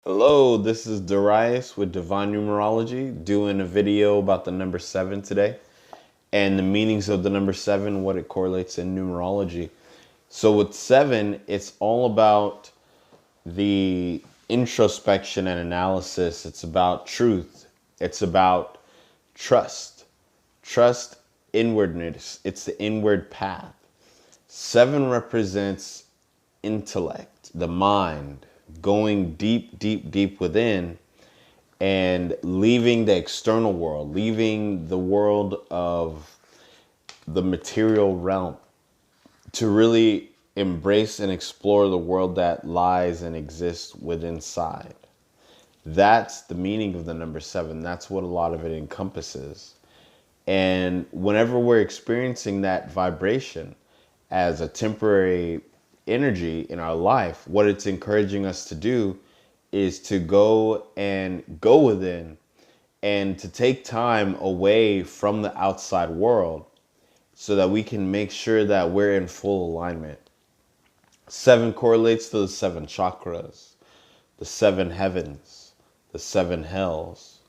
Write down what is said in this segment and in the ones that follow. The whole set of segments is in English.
Hello, this is Darius with Divine Numerology, doing a video about the number 7 today and the meanings of the number 7, what it correlates in numerology. So with 7, it's all about the introspection and analysis. It's about truth. It's about trust. Trust, inwardness. It's the inward path. 7 represents intellect, the mind, going deep, deep, deep within and leaving the external world, leaving the world of the material realm to really embrace and explore the world that lies and exists within inside. That's the meaning of the number 7. That's what a lot of it encompasses. And whenever we're experiencing that vibration as a temporary energy in our life, what it's encouraging us to do is to go within and to take time away from the outside world so that we can make sure that we're in full alignment. 7 correlates to the 7 chakras, the 7 heavens, the 7 hells.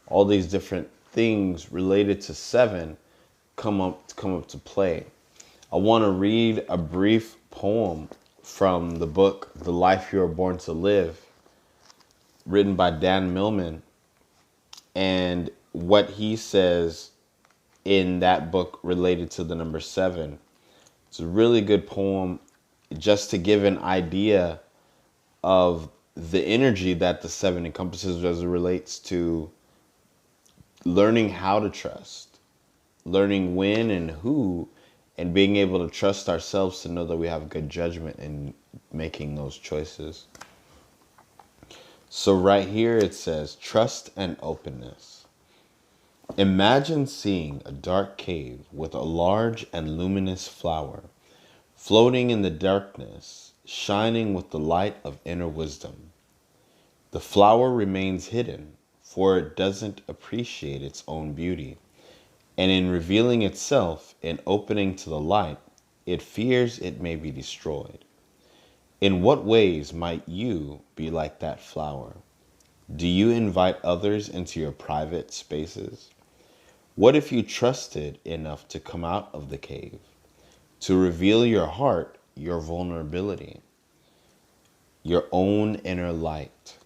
All these different things related to 7 come up to play. I want to read a brief poem from the book The Life You Are Born to Live, written by Dan Millman, and what he says in that book related to the number 7. It's a really good poem just to give an idea of the energy that the 7 encompasses as it relates to learning how to trust, learning when and who, and being able to trust ourselves to know that we have good judgment in making those choices. So right here it says, trust and openness. Imagine seeing a dark cave with a large and luminous flower, floating in the darkness, shining with the light of inner wisdom. The flower remains hidden, for it doesn't appreciate its own beauty. And in revealing itself and opening to the light, it fears it may be destroyed. In what ways might you be like that flower? Do you invite others into your private spaces? What if you trusted enough to come out of the cave, to reveal your heart, your vulnerability, your own inner light?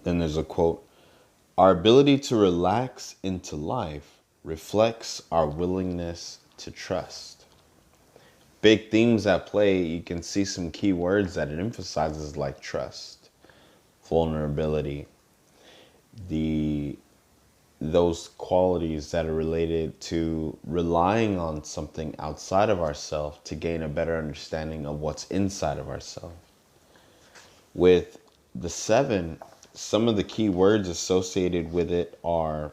Then there's a quote, our ability to relax into life reflects our willingness to trust. Big themes at play. You can see some key words that it emphasizes, like trust, vulnerability, those qualities that are related to relying on something outside of ourselves to gain a better understanding of what's inside of ourselves. With the 7, some of the key words associated with it are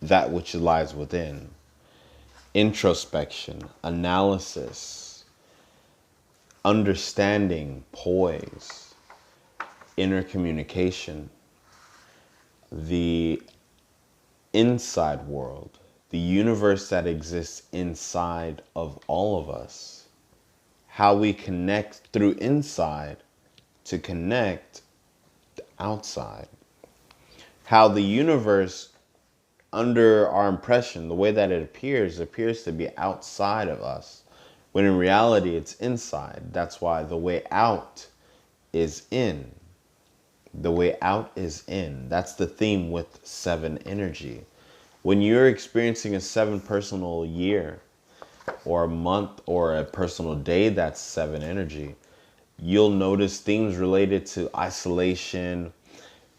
that which lies within, introspection, analysis, understanding, poise, inner communication, the inside world, the universe that exists inside of all of us, how we connect through inside to connect outside, how the universe, under our impression, the way that it appears to be outside of us, when in reality it's inside. That's why the way out is in. The way out is in. That's the theme with 7 energy. When you're experiencing a 7 personal year or a month or a personal day that's 7 energy, you'll notice things related to isolation,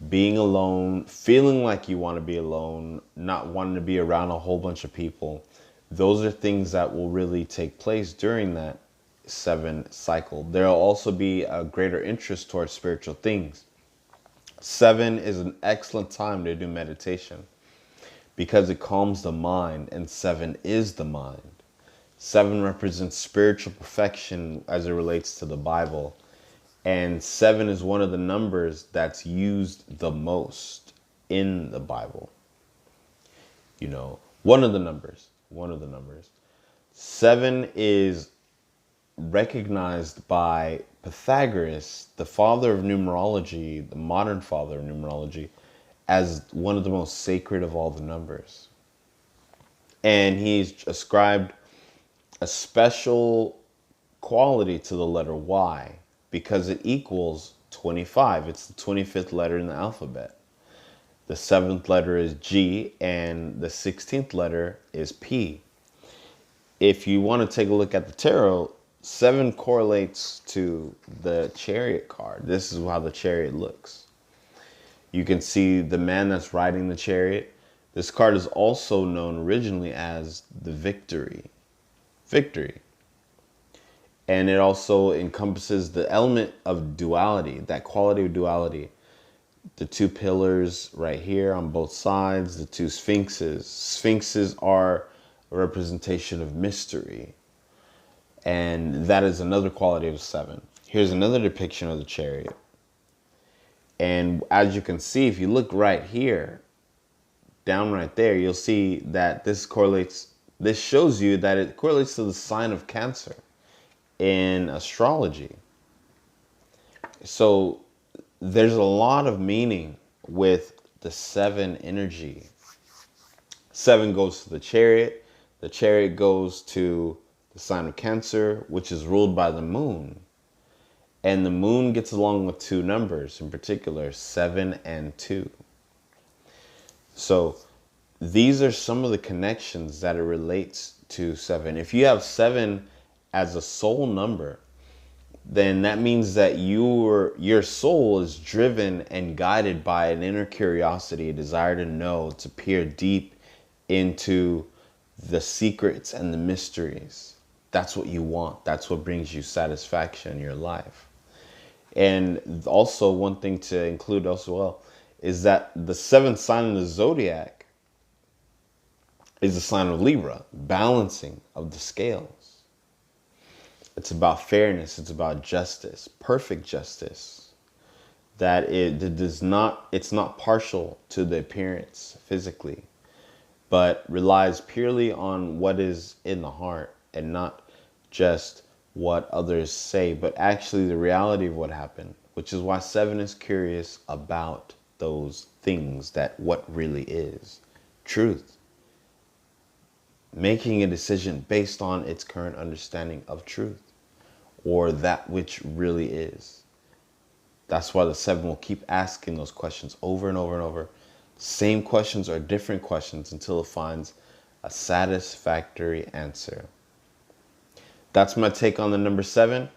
being alone, feeling like you want to be alone, not wanting to be around a whole bunch of people. Those are things that will really take place during that 7 cycle. There'll also be a greater interest towards spiritual things. 7 is an excellent time to do meditation because it calms the mind, and 7 is the mind. 7 represents spiritual perfection as it relates to the Bible. And 7 is one of the numbers that's used the most in the Bible. You know, one of the numbers. 7 is recognized by Pythagoras, the father of numerology, the modern father of numerology, as one of the most sacred of all the numbers. And he's ascribed a special quality to the letter Y because it equals 25. It's the 25th letter in the alphabet. The 7th letter is G and the 16th letter is P. If you want to take a look at the tarot, 7 correlates to the Chariot card. This is how the Chariot looks. You can see the man that's riding the chariot. This card is also known originally as the Victory. And it also encompasses the element of duality, that quality of duality. The 2 pillars right here on both sides, the 2 sphinxes. Sphinxes are a representation of mystery. And that is another quality of 7. Here's another depiction of the chariot. And as you can see, if you look right here, down right there, you'll see that this shows you that it correlates to the sign of Cancer in astrology. So there's a lot of meaning with the 7 energy. 7 goes to the chariot. The chariot goes to the sign of Cancer, which is ruled by the moon. And the moon gets along with 2 numbers, in particular, 7 and 2. So these are some of the connections that it relates to 7. If you have 7 as a soul number, then that means that your soul is driven and guided by an inner curiosity, a desire to know, to peer deep into the secrets and the mysteries. That's what you want. That's what brings you satisfaction in your life. And also one thing to include as well is that the 7th sign in the zodiac is the sign of Libra, balancing of the scales. It's about fairness. It's about justice, perfect justice. That it's not partial to the appearance physically, but relies purely on what is in the heart and not just what others say, but actually the reality of what happened, which is why 7 is curious about those things, that what really is truth. Making a decision based on its current understanding of truth, or that which really is. That's why the 7 will keep asking those questions over and over and over. Same questions or different questions until it finds a satisfactory answer. That's my take on the number 7.